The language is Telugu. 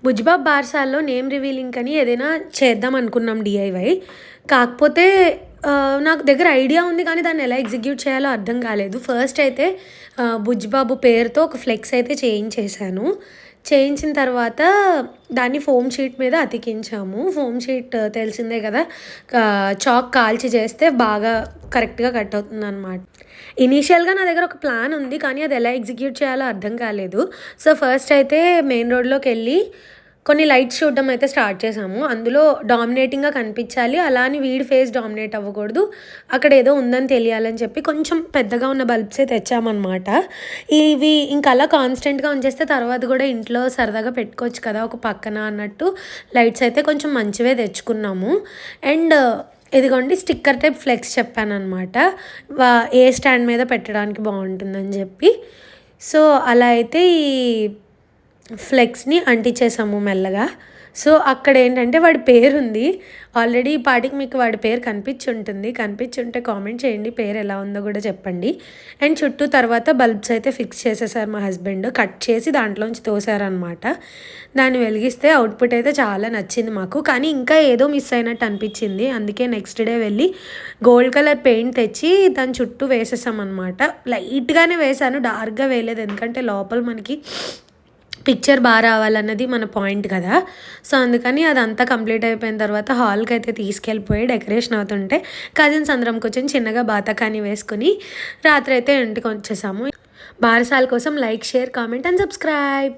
బుజ్జిబాబు బార్సాల్లో నేమ్ రివీలింగ్ అని ఏదైనా చేద్దాం అనుకున్నాం డిఐవై. కాకపోతే నాకు దగ్గర ఐడియా ఉంది కానీ దాన్ని ఎలా ఎగ్జిక్యూట్ చేయాలో అర్థం కాలేదు. ఫస్ట్ అయితే బుజ్జిబాబు పేరుతో ఒక ఫ్లెక్స్ అయితే చేయించేశాను. చేయించిన తర్వాత దాన్ని ఫోమ్ షీట్ మీద అతికించాము. ఫోమ్ షీట్ తెలిసిందే కదా, చాక్ కాల్చి చేస్తే బాగా కరెక్ట్గా కట్ అవుతుందన్నమాట. ఇనీషియల్గా నా దగ్గర ఒక ప్లాన్ ఉంది కానీ అది ఎలా ఎగ్జిక్యూట్ చేయాలో అర్థం కాలేదు. సో ఫస్ట్ అయితే మెయిన్ రోడ్లోకి వెళ్ళి కొన్ని లైట్స్ చూడడం అయితే స్టార్ట్ చేసాము. అందులో డామినేటింగ్గా కనిపించాలి, అలా అని వీడి ఫేస్ డామినేట్ అవ్వకూడదు, అక్కడ ఏదో ఉందని తెలియాలని చెప్పి కొంచెం పెద్దగా ఉన్న బల్బ్సే తెచ్చామన్నమాట. ఇవి ఇంకా అలా కాన్స్టెంట్గా ఉంచేస్తే తర్వాత కూడా ఇంట్లో సరదాగా పెట్టుకోవచ్చు కదా ఒక పక్కన అన్నట్టు లైట్స్ అయితే కొంచెం మంచివే తెచ్చుకున్నాము. అండ్ ఇదిగోండి sticker type flex చెప్పానమాట, a stand మీద పెట్టడానికి బాగుంటుందని చెప్పి. సో అలా అయితే ఈ ఫ్లెక్స్ని అంటించేసాము మెల్లగా. సో అక్కడ ఏంటంటే వాడి పేరు ఉంది ఆల్రెడీ. ఈ పాటికి మీకు వాడి పేరు కనిపించుంటే కామెంట్ చేయండి, పేరు ఎలా ఉందో కూడా చెప్పండి. అండ్ చుట్టూ తర్వాత బల్బ్స్ అయితే ఫిక్స్ చేసేసారు మా హస్బెండ్, కట్ చేసి దాంట్లోంచి తోసారనమాట. దాన్ని వెలిగిస్తే అవుట్పుట్ అయితే చాలా నచ్చింది మాకు, కానీ ఇంకా ఏదో మిస్ అయినట్టు అనిపించింది. అందుకే నెక్స్ట్ డే వెళ్ళి గోల్డ్ కలర్ పెయింట్ తెచ్చి దాని చుట్టూ వేసేసామన్నమాట. లైట్గానే వేసాను, డార్క్గా వేయలేదు, ఎందుకంటే లోపల మనకి పిక్చర్ బాగా రావాలన్నది మన పాయింట్ కదా. సో అందుకని అదంతా కంప్లీట్ అయిపోయిన తర్వాత హాల్కి అయితే తీసుకెళ్ళిపోయి డెకరేషన్ అవుతుంటే కజిన్స్ అందరం కూర్చొని చిన్నగా బాతకాని వేసుకుని రాత్రి అయితే ఇంటికి వచ్చేసాము. బారసాల కోసం like, share, comment and subscribe.